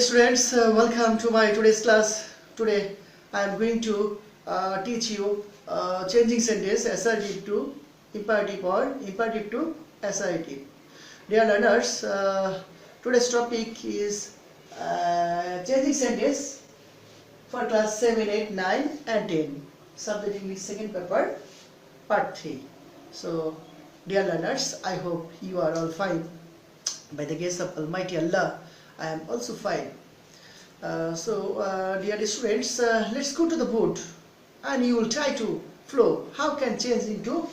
students, welcome to my today's class. Today I am going to teach you changing sentence assertive to imperative or imperative to assertive. Dear learners, today's topic is changing sentence for class 7, 8, 9 and 10. Subject English second paper, part 3. So dear learners, I hope you are all fine. By the grace of Almighty Allah, I am also fine. Dear students, let's go to the board and you will try to flow how can change into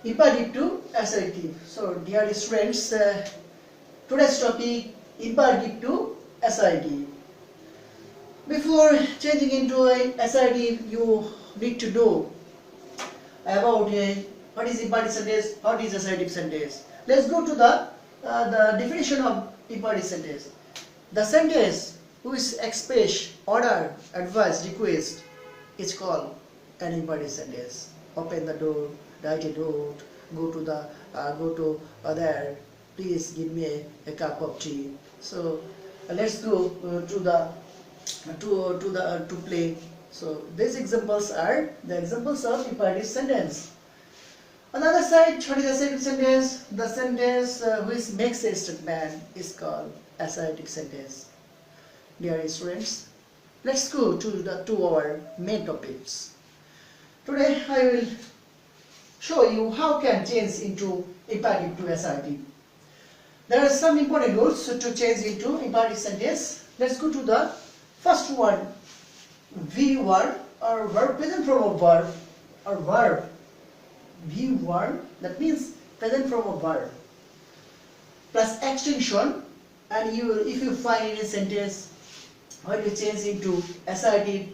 imperative to assertive. So dear students, today's topic imperative to assertive. Before changing into an assertive, you need to know about what is imperative sentence, what is assertive sentence. Let's go to the definition of imperative sentence. The sentence which express order, advice, request is called an imperative sentence. Open the door, write a note, go to there, please give me a cup of tea. So let's go to play. So these examples are the examples of imperative sentence. On the other side, what is assertive sentence? The sentence which makes a statement is called assertive sentence. Dear students, let's go to our main topics. Today I will show you how can change into imperative to assertive. There are some important rules to change into imperative sentence. Let's go to the first one. V1 or verb present form of verb or verb. V1, that means present form of verb plus extension, and if you find in a sentence when you change into assertive,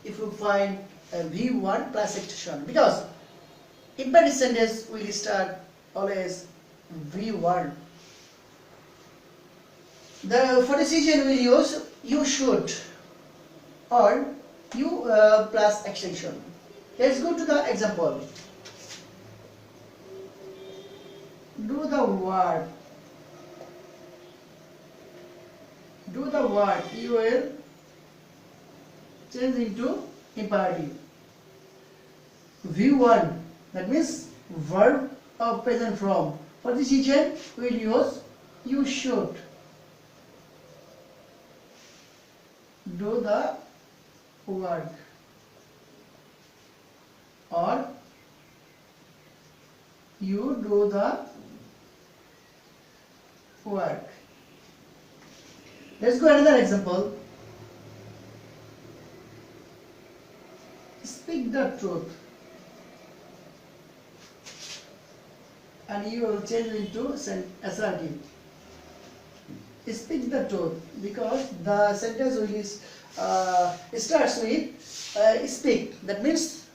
if you find a V1 plus extension, because imperative sentence will start always V1. For decision we use you should or you plus extension. Let's go to the example. Do the word. Do the word. You will change into imperative. V1, that means verb of present form. For this region, we will use you should. Do the work or you do the work. Let's go another example. Speak the truth, and you will change into assertive. Speak the truth, because the sentence will starts with speak. That means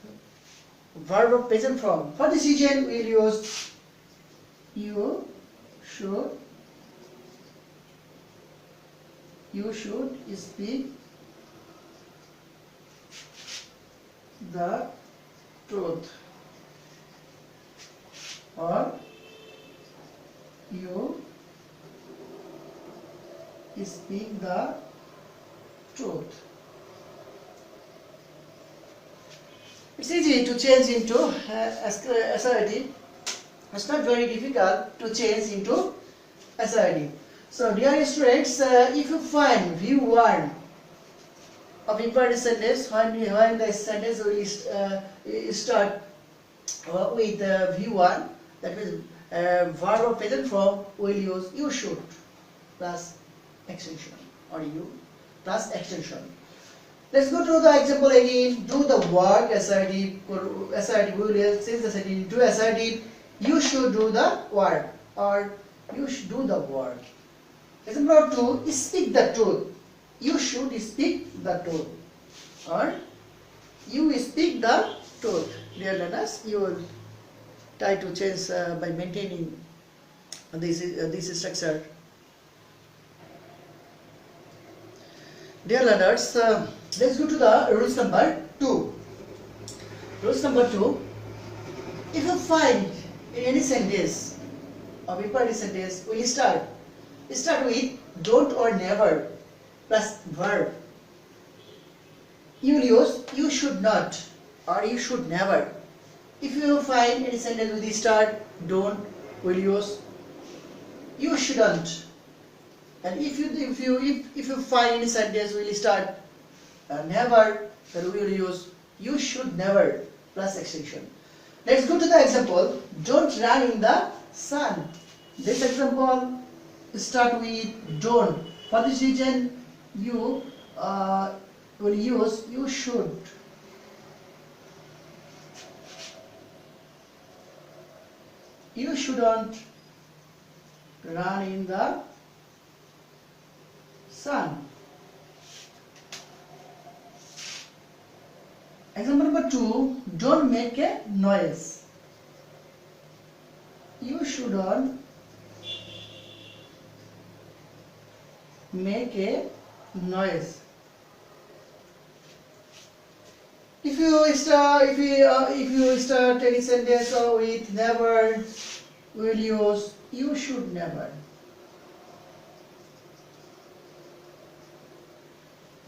verb of present form. For this region, we will use you should. You should speak the truth, or you speak the truth. It's easy to change into assertive. It's not very difficult to change into assertive. So dear students, if you find V1 of imperative sentence, when the sentence will start with V1, that means verb of present form, will use you should plus extension or you plus extension. Let's go to the example again. Do the work. Assertive will change the sentence into assertive. You should do the work or you should do the work. Example 2, speak the truth. You should speak the truth or you speak the truth. Dear learners, you will try to change by maintaining this structure. Dear learners, let's go to the rules number 2. Rules number 2. If you find in any sentence of imperative sentence, we start with don't or never. plus verb. You will use you should not or you should never. If you find any sentence with the start don't, will use you shouldn't. And if you find any sentence will start never, then we will use you should never plus extension. Let's go to the example. Don't run in the sun. This example start with don't. For this reason, you will use you should. You shouldn't run in the sun. Example number 2, don't make a noise. You shouldn't make a noise. If you start any sentence with never, we will use you should never.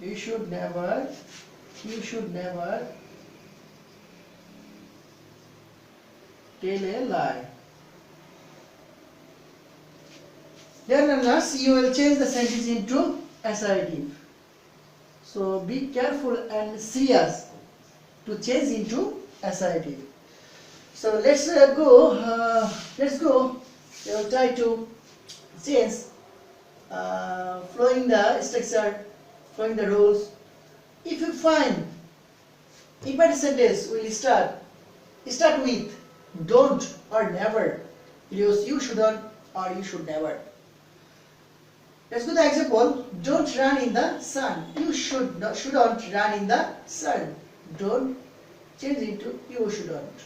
You should never. You should never tell a lie. Then unless you will change the sentence into assertive. So be careful and serious to change into assertive. So let's go. We will try to change flowing the structure, flowing the rules. If you find imperative sentence will start with don't or never, use you shouldn't or you should never. Let's go to the example. Don't run in the sun. You shouldn't run in the sun. Don't change into you shouldn't.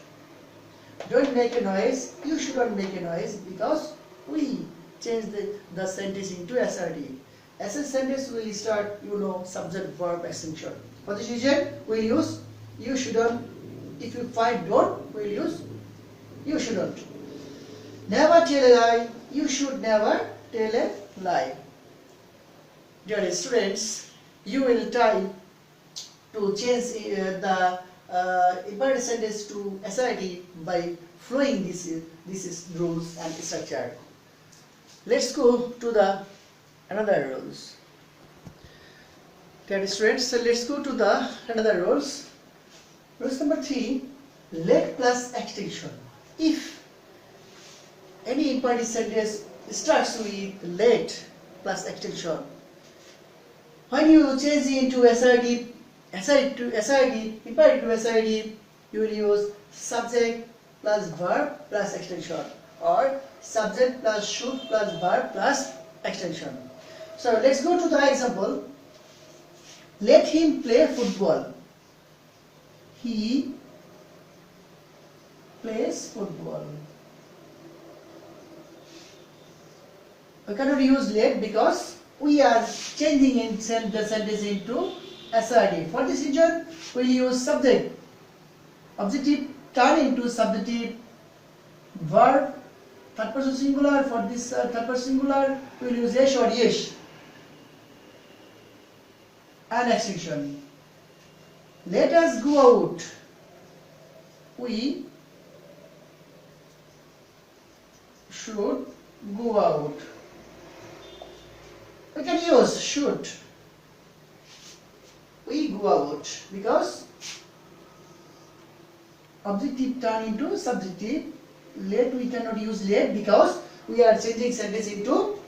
Don't make a noise. You shouldn't make a noise because we change the sentence into assertive. As a sentence will start, subject, verb, extension. For this reason, we'll use you shouldn't. If you find don't, we'll use you shouldn't. Never tell a lie. You should never tell a lie. Dear students, you will try to change the imperative sentence to assertive by flowing these rules and structure. Let's go to the another rules. Okay, students, so let's go to the another rules. Rules number 3, let plus extension. If any imperative sentence starts with let plus extension, when you change it into assertive, imperative to assertive, you will use subject plus verb plus extension or subject plus should plus verb plus extension. So let's go to the example. Let him play football. He plays football. We cannot use let because we are changing the sentence into assertive. For this reason, we will use subject. Objective turn into subjective. Verb, third person singular. For this third person singular, we will use yes or yes. And extension. Let us go out. We should go out. We can use should. We go out because objective turn into subjective. Let we cannot use let because we are changing sentence into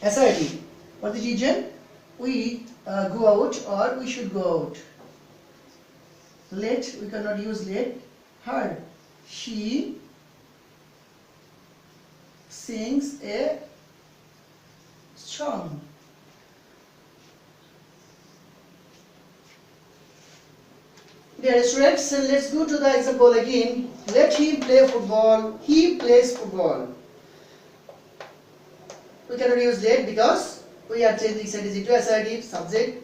assertive. For the reason we go out or we should go out. Let we cannot use let. Her, she sings a song. Dear students, let's go to the example again. Let him play football. He plays football. We cannot use let because we are changing sentence into assertive. Subject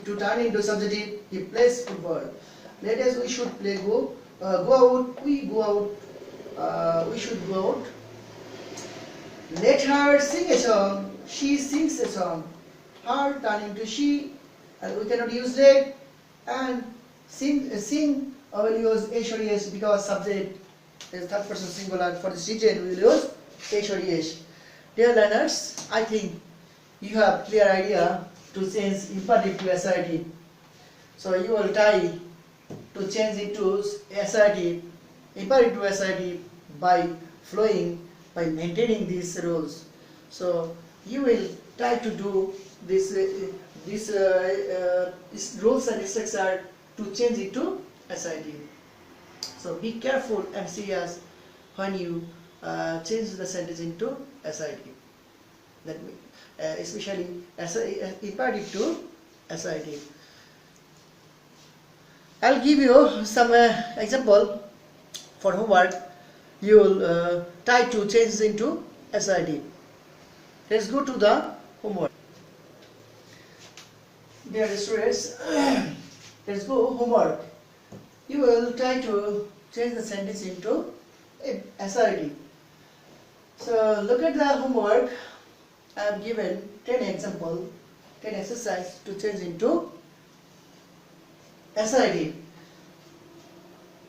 to turn into subjective. He plays football. Let us we should play go out. We go out. We should go out. Let her sing a song. She sings a song. her turn into she, and we cannot use they. And sing I will use h or yes because subject is third person singular. For this reason we will use h or yes. Dear learners, I think you have clear idea to change imperative to assertive. So you will try to change it to assertive, imperative to assertive by flowing, by maintaining these rules. So you will try to do this rules and structure to change it to assertive. So be careful and serious when you change the sentence into assertive. That means, especially imperative to assertive. I'll give you some example for homework. You will try to change into assertive. Let's go to the homework. Dear students, let's go homework. You will try to change the sentence into assertive. So look at the homework. I have given 10 example, 10 exercise to change into assertive.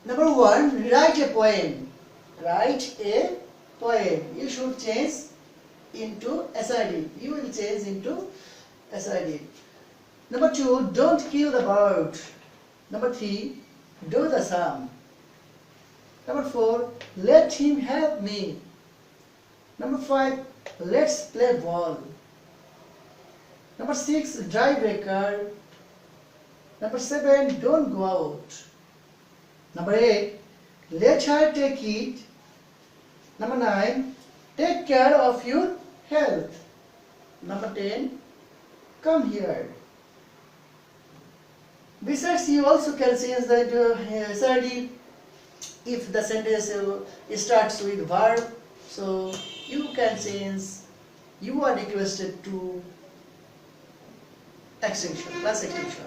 Number 1, write a poem. Write a poem. You should change into assertive. You will change into assertive. Number 2, don't kill the bird. Number 3, do the sum. Number 4, let him help me. Number 5, let's play ball. Number 6, drive a car. Number 7, don't go out. Number 8, let her take it. Number 9, take care of your health. Number 10, come here. Besides, you also can change that assertive if the sentence starts with verb. So you can change, you are requested to extinction, plus extinction.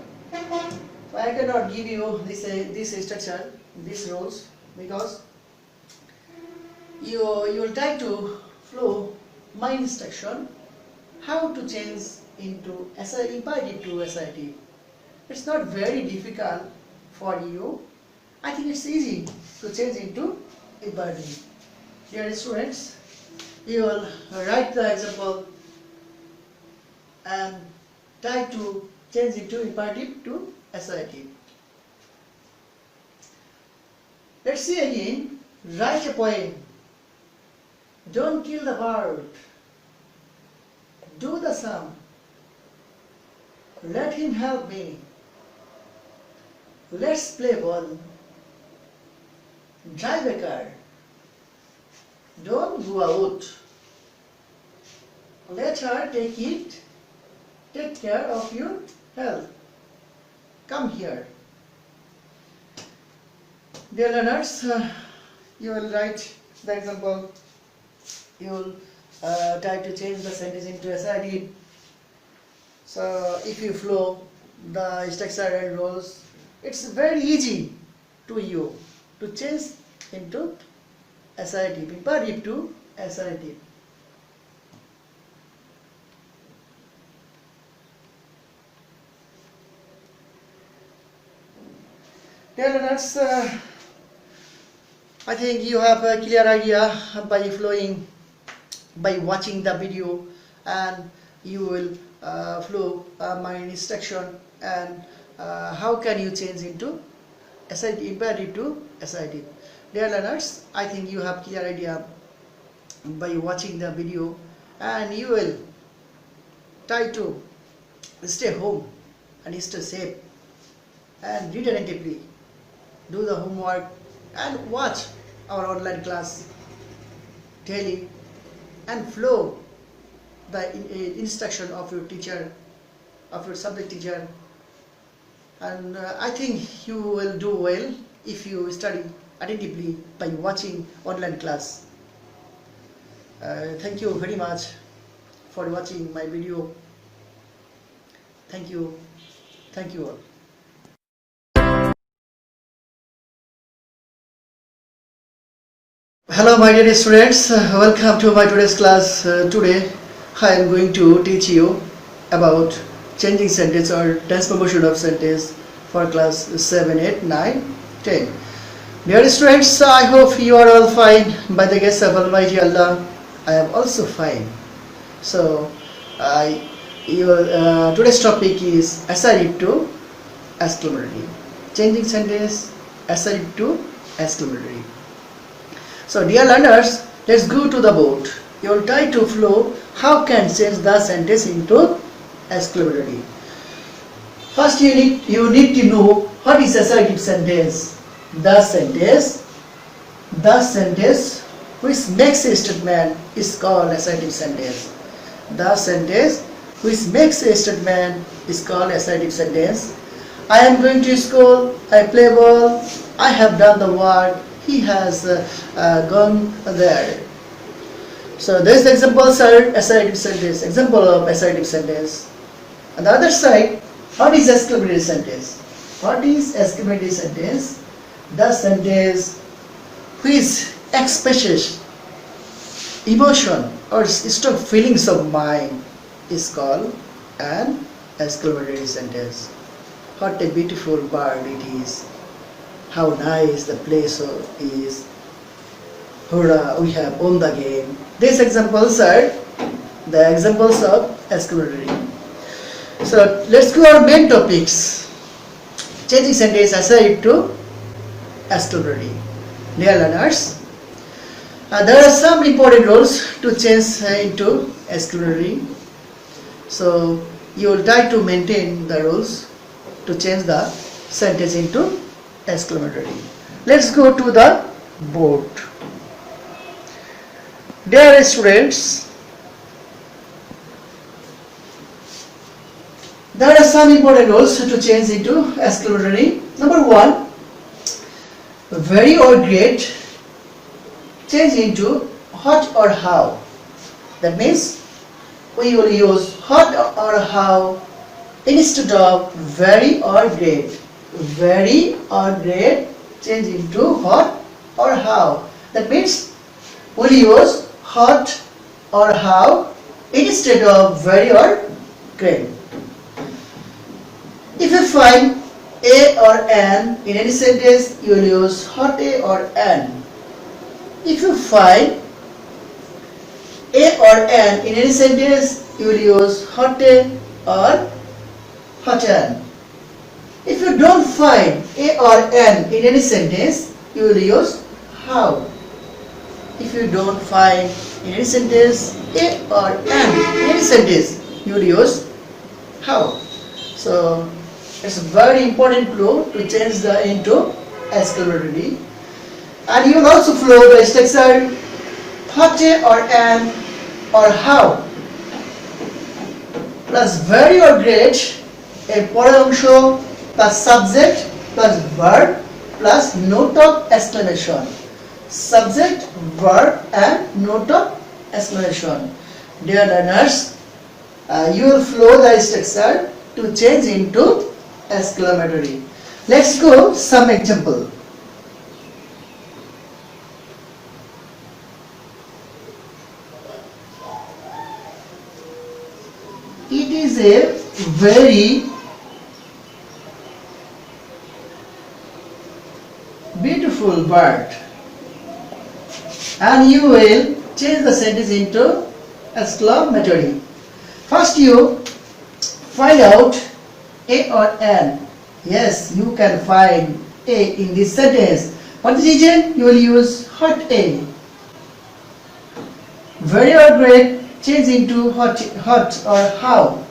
So I cannot give you this structure, these rules, because you will try to follow my instruction how to change into imperative to assertive. It's not very difficult for you. I think it's easy to change into imperative. Dear students, you will write the example and try to change into imperative to assertive. Let's see again. Write a poem. Don't kill the bird. Do the sum. Let him help me. Let's play ball. Drive a car. Don't go out. Let her take it. Take care of your health. Come here. Dear learners, you will write the example. You will try to change the sentence into assertive. So if you follow the structure and rules, it's very easy to you to change into assertive, imperative to assertive. Dear learners, I think you have a clear idea by watching the video, and you will follow my instruction, and how can you change into imperative to assertive. Dear learners, I think you have clear idea by watching the video, and you will try to stay home and stay safe and read attentively, do the homework and watch our online class daily and follow the instruction of your teacher, of your subject teacher, and I think you will do well if you study attentively by watching online class. Thank you very much for watching my video. Thank you all. Hello my dear students, welcome to my today's class. Today I am going to teach you about changing sentence or transformation of sentence for class 7, 8, 9, 10. Dear students, I hope you are all fine. By the grace of Almighty Allah, I am also fine. So, today's topic is assertive to exclamatory. Changing sentence, assertive to exclamatory. So, dear learners, let's go to the board. You will try to follow how can change the sentence into exclamatory. First, you need to know what is assertive sentence. The sentence which makes a statement is called assertive sentence. The sentence which makes a statement is called assertive sentence. I am going to school, I play ball, I have done the work, he has gone there. So these examples are assertive sentence, example of assertive sentence. On the other side, what is exclamatory sentence? What is exclamatory sentence? The sentence which expresses emotion or strong feelings of mind is called an exclamatory sentence. What a beautiful bird it is. How nice the place is. Hurrah, we have won the game. These examples are the examples of exclamatory. So let's go our main topics. Changing sentence assertive to exclamatory. Dear learners, there are some important rules to change into exclamatory. So you will try to maintain the rules to change the sentence into exclamatory. Let's go to the board. Dear students, there are some important rules to change into exclamatory. Number 1, very or great change into what or how. That means we will use what or how instead of very or great. Very or great change into what or how. That means we'll use what or how instead of very or great. If you find a or an in any sentence, you will use what a or an. If you find a or an in any sentence, you will use what a or what an. If you don't find a or an in any sentence, you will use how. If you don't find in any sentence a or an in any sentence, you will use how. So it's a very important rule to change the into exclamatory. And you will also follow the structure what a or an or how plus very or great a পরের অংশ plus subject plus verb plus note of exclamation. Subject, verb and note of exclamation. Dear learners, you will follow the structure to change into exclamatory. Let's go some example. It is a very beautiful bird, and you will change the sentence into exclamatory. First you find out a or an. Yes, you can find a in this sentence. What is region? You will use what a. Very or great change into what or how.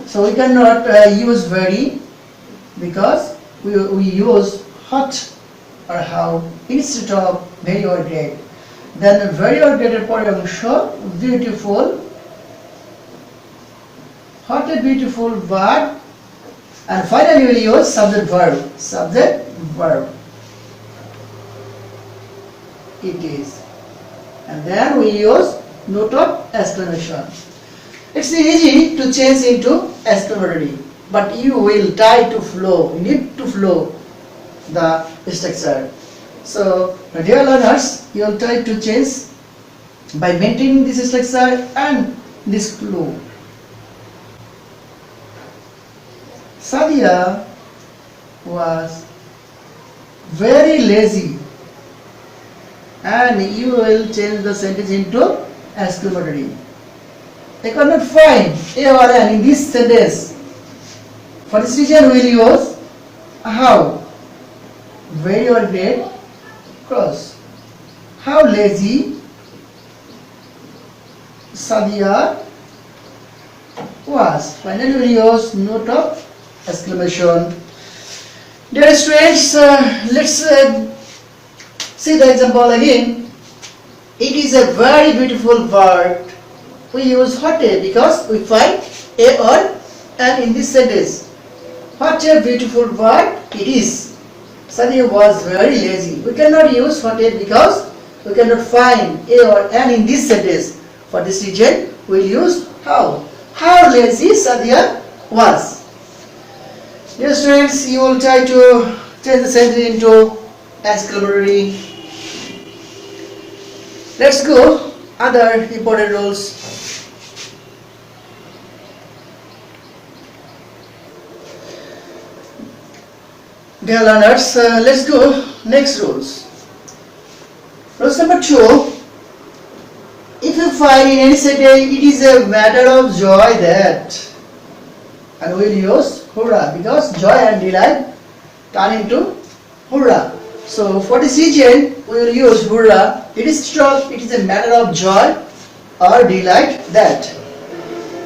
So we cannot use very because we use what or how instead of very or great. Then very or great পরের অংশ beautiful. What a beautiful bird. And finally we will use subject verb. Subject verb. It is. And then we use note of exclamation. It's easy to change into exclamatory, but you will try to flow. You need to flow the structure. So, dear learners, you will try to change by maintaining this structure and this flow. Sadia was very lazy, and you will change the sentence into exclamatory. I cannot find a or an in this sentence. For this reason, we will use how. Very or great cross. How lazy Sadia was. Finally, we will use note of exclamation. Dear students, let's see the example again. It is a very beautiful word. We use what a because we find a or an in this sentence. What a beautiful word it is. Sadia was very lazy. We cannot use what a because we cannot find a or an in this sentence. For this reason, we will use how. How lazy Sadia was. Dear students, you will try to change the sentence into exclamatory. Let's go. Other important rules. Dear learners, let's go next rules. Rules number 2. If you find in any sentence it is a matter of joy that, and we will use hurrah because joy and delight turn into hurrah. So for this reason we will use hurrah. It is a matter of joy or delight that.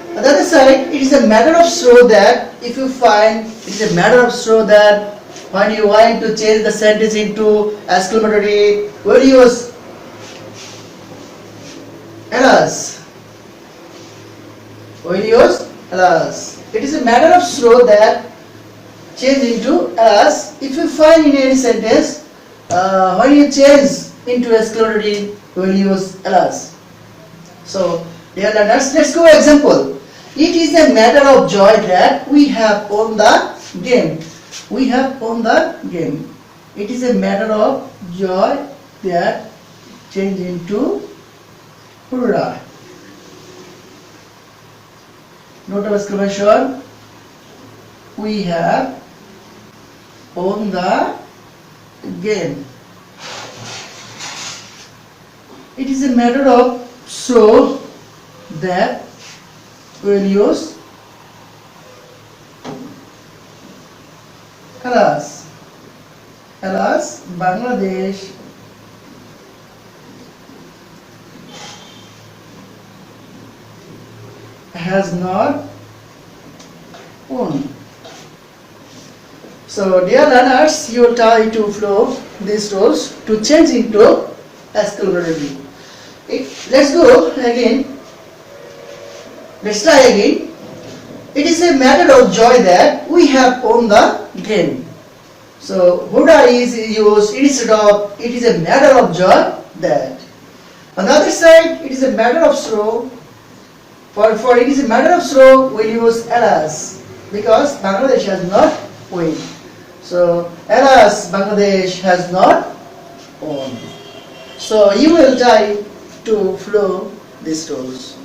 On the other side, it is a matter of so that. If you find it is a matter of so that, when you want to change the sentence into exclamatory, we will use alas. We will use alas. It is a matter of so that, change into alas. If you find in any sentence, when you change into exclamatory, we will use alas. So, dear learners, let's go example. It is a matter of joy that we have won the game. We have won the game. It is a matter of joy that change into hurrah. Note of exclamation. We have won the game. It is a matter of so that we will use alas. Alas, Bangladesh has not won. So, dear learners, you will try to follow these rules to change into exclamatory. Let's go again. Let's try again. It is a matter of joy that we have won the game. So, hurrah is used instead of it is a matter of joy that. On the other side, it is a matter of sorrow. For it is a matter of sorrow, we use alas because Bangladesh has not won. So, alas, Bangladesh has not won. So, you will try to follow these rules.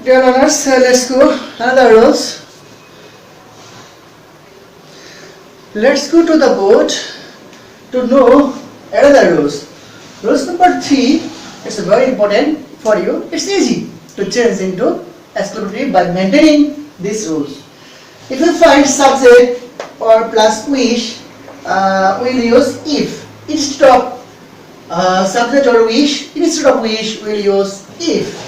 Dear learners, let's go another rules. Let's go to the board to know another rules. Rules number 3. It's very important for you. It's easy to change into exclamatory by maintaining these rules. If you find subject or plus wish, we'll use if. Instead of subject or wish, instead of wish, we'll use if.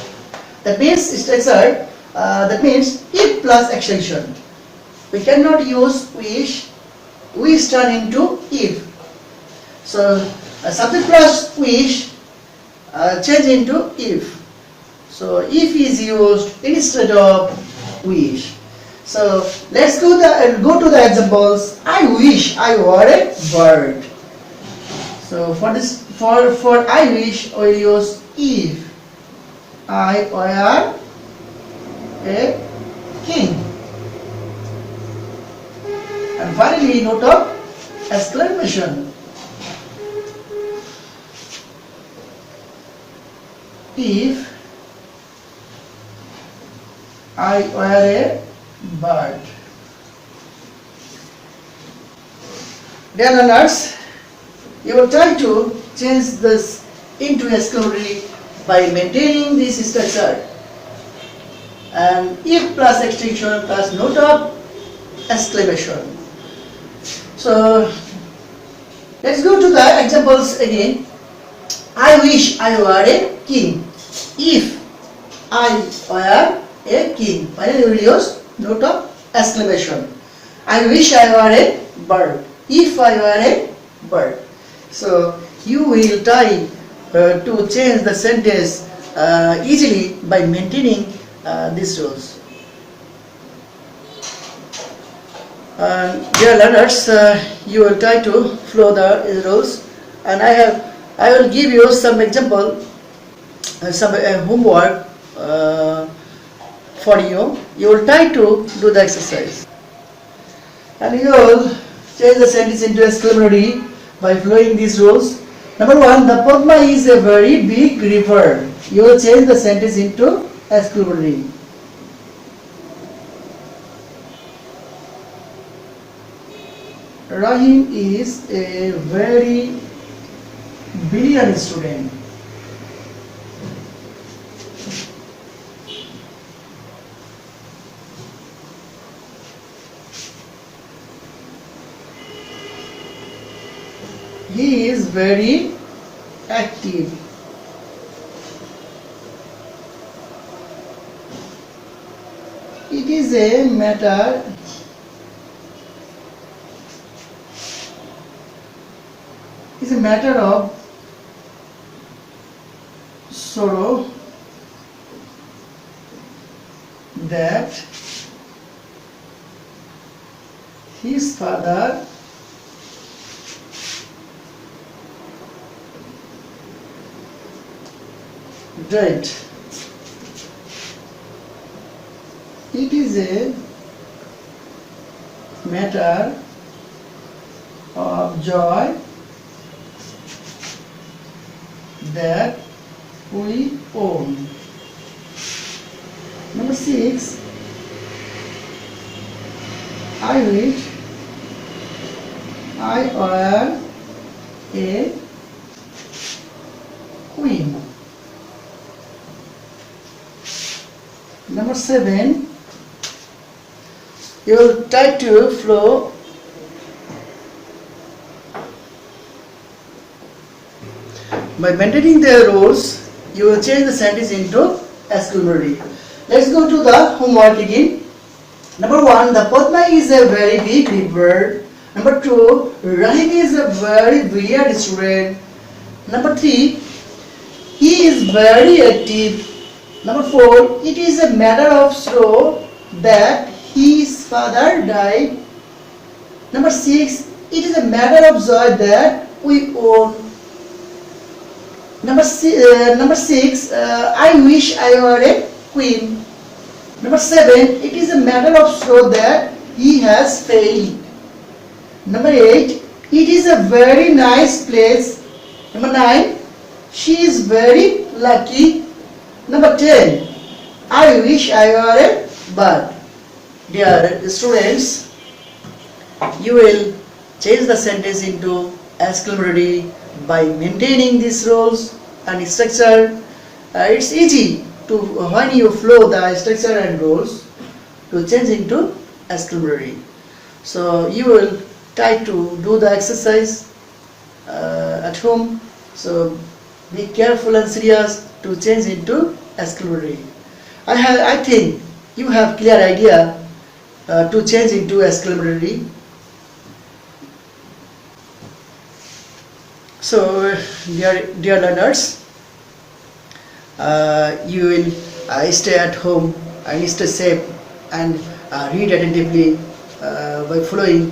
That means structure. That means if plus extension. We cannot use wish. Wish turn into if. So subject plus wish change into if. So if is used instead of wish. So let's go to the examples. I wish I were a bird. So for I wish we use if I were a king. And finally, note of exclamation. If I were a bird. Dear learners, you will try to change this into exclamatory by maintaining this structure, and if plus extension plus note of exclamation. So let's go to the examples again. I wish I were a king. If I were a king, finally we will use note of exclamation. I wish I were a bird. If I were a bird. So you will try to change the sentence easily by maintaining these rules. Dear learners, you will try to follow the rules, and I will give you some example, some homework for you. You will try to do the exercise, and you will change the sentence into exclamatory by following these rules. Number one, the Padma is a very big river. You will change the sentence into exclamatory. Rahim is a very brilliant student. He is very active. It is a matter of sorrow that his father died. It is a matter of joy that we own. Number 6, I wish I were a queen. Number 7, you will try to follow by maintaining the rules. You will change the sentence into exclamatory. Let's go to the homework again. Number 1, the Padma is a very big river. Number 2, Rahim is a very brilliant student. Number 3, he is very active. Number 4, it is a matter of sorrow that his father died. Number 6, it is a matter of joy that we own. Number 6, I wish I were a queen. Number 7, it is a matter of sorrow that he has failed. Number 8, it is a very nice place. Number 9, she is very lucky. Number 10, I wish I were a bird. Dear students, you will change the sentence into exclamatory by maintaining these rules and structure. It's easy to, when you follow the structure and rules, to change into exclamatory. So you will try to do the exercise at home. So be careful and serious to change into exclamatory. I think you have clear idea to change into exclamatory. So dear learners, you will stay at home and stay safe and read attentively by following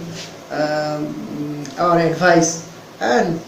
our advice, and